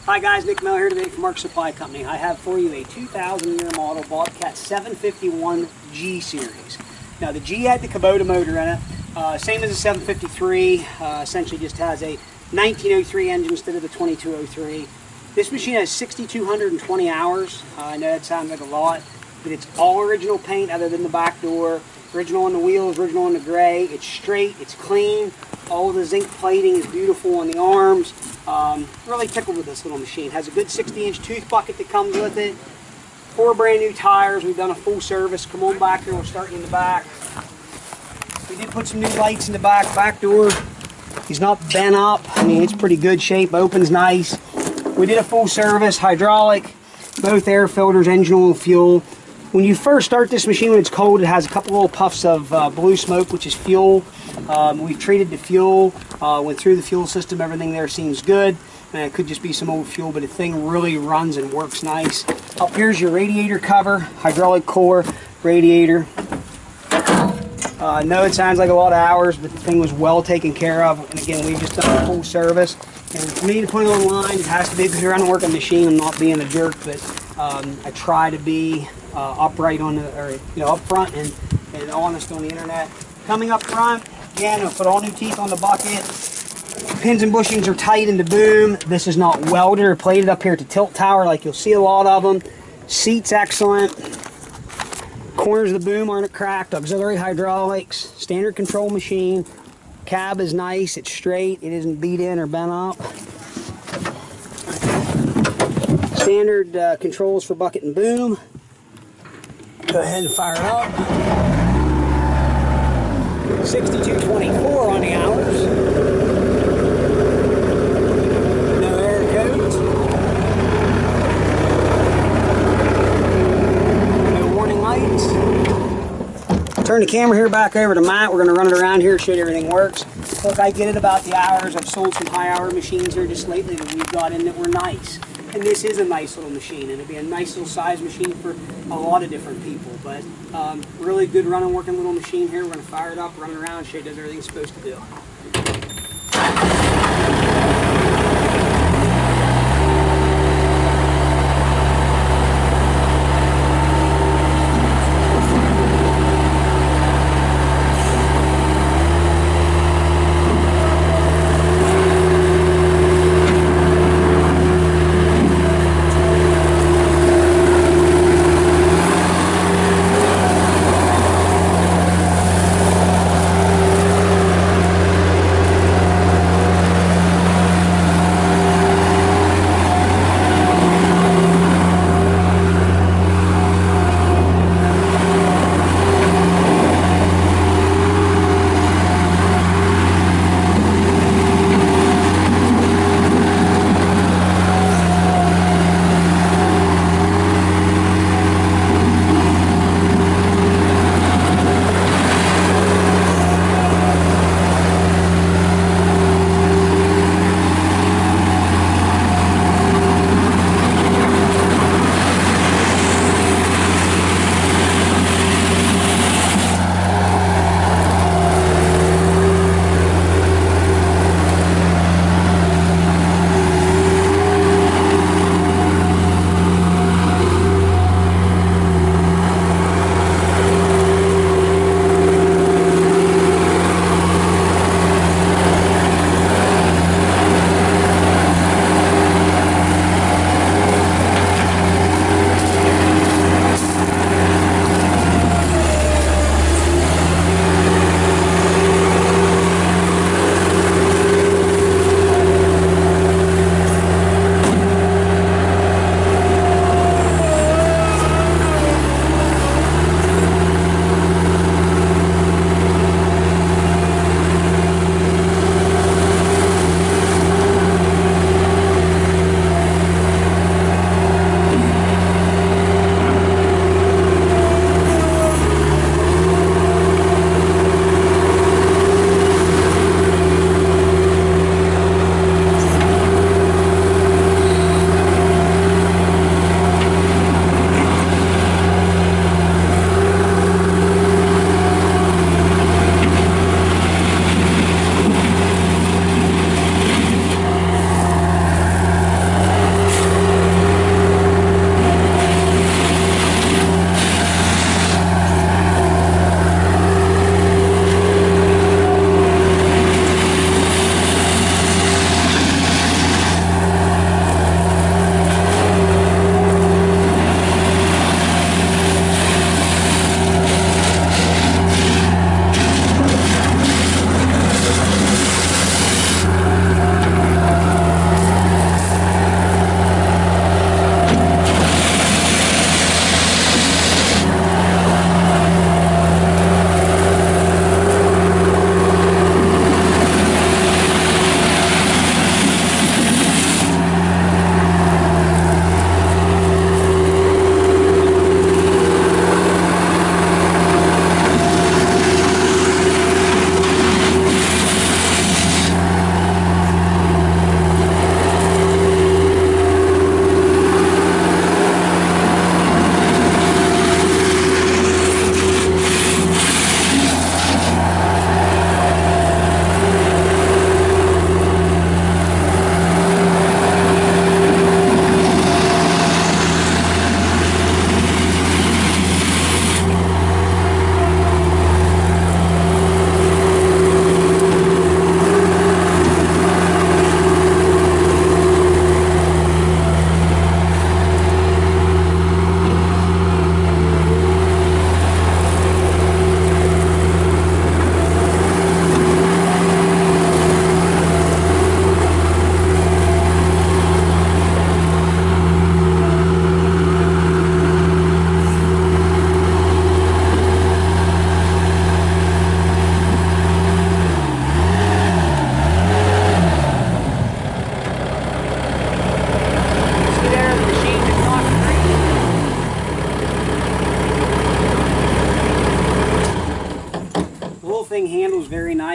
Hi guys, Nick Mel here today from Mark Supply Company. I have for you a 2000 year model Bobcat 751 G series. Now the G had the Kubota motor in it, same as the 753, essentially just has a 1903 engine instead of the 2203. This machine has 6,220 hours. I know that sounds like a lot, but it's all original paint other than the back door. Original on the wheels, original on the gray. It's straight, it's clean. All of the zinc plating is beautiful on the arms. Really tickled with this little machine. Has a good 60-inch tooth bucket that comes with it. 4 brand new tires. We've done a full service. Come on back here, we'll start in the back. We did put some new lights in the back door. He's not bent up. I mean, it's pretty good shape, opens nice. We did a full service, hydraulic, both air filters, engine oil, fuel. When you first start this machine, when it's cold, it has a couple little puffs of blue smoke, which is fuel. We've treated the fuel, went through the fuel system, everything there seems good. And it could just be some old fuel, but the thing really runs and works nice. Up here's your radiator cover, hydraulic core, radiator. I know it sounds like a lot of hours, but the thing was well taken care of. And again, we've just done a full service. And for me to put it online, it has to be because you're on a working machine. I'm not being a jerk, but I try to be upright on the, or up front and honest on the internet. Coming up front, again, I'll put all new teeth on the bucket. Pins and bushings are tight in the boom. This is not welded or plated up here at the tilt tower like you'll see a lot of them. Seat's excellent. Corners of the boom aren't cracked. Auxiliary hydraulics. Standard control machine. Cab is nice. It's straight. It isn't beat in or bent up. Standard controls for bucket and boom. Go ahead and fire it up. 6224 on the hours. No air coat. No warning lights. Turn the camera here back over to Matt. We're going to run it around here, show you everything works. Look, I get it about the hours. I've sold some high hour machines here just lately that we've got in that were nice. And this is a nice little machine, and it'd be a nice little size machine for a lot of different people. But really good running, working little machine here. We're going to fire it up, run it around, show you it does everything it's supposed to do.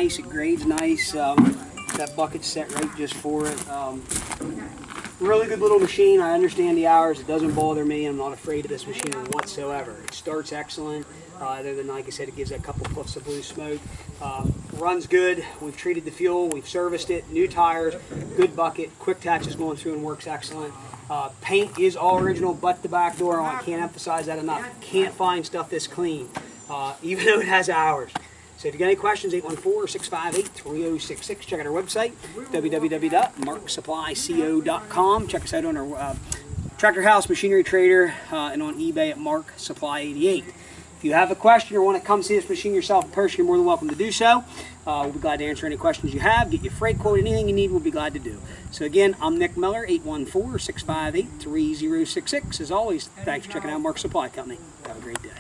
nice, it grades nice. That bucket's set right just for it. Really good little machine. I understand the hours. It doesn't bother me. I'm not afraid of this machine whatsoever. It starts excellent. Other than, like I said, it gives that couple puffs of blue smoke. Runs good. We've treated the fuel. We've serviced it. New tires. Good bucket. Quick Attach is going through and works excellent. Paint is all original, but the back door. I can't emphasize that enough. Can't find stuff this clean, even though it has hours. So if you got any questions, 814-658-3066. Check out our website, www.marksupplyco.com. Check us out on our Tractor House, Machinery Trader, and on eBay at MarkSupply88. If you have a question or want to come see this machine yourself in person, you're more than welcome to do so. We'll be glad to answer any questions you have, get you freight quote, anything you need, we'll be glad to do. So again, I'm Nick Miller, 814-658-3066. As always, thanks for checking out Mark Supply Company. Have a great day.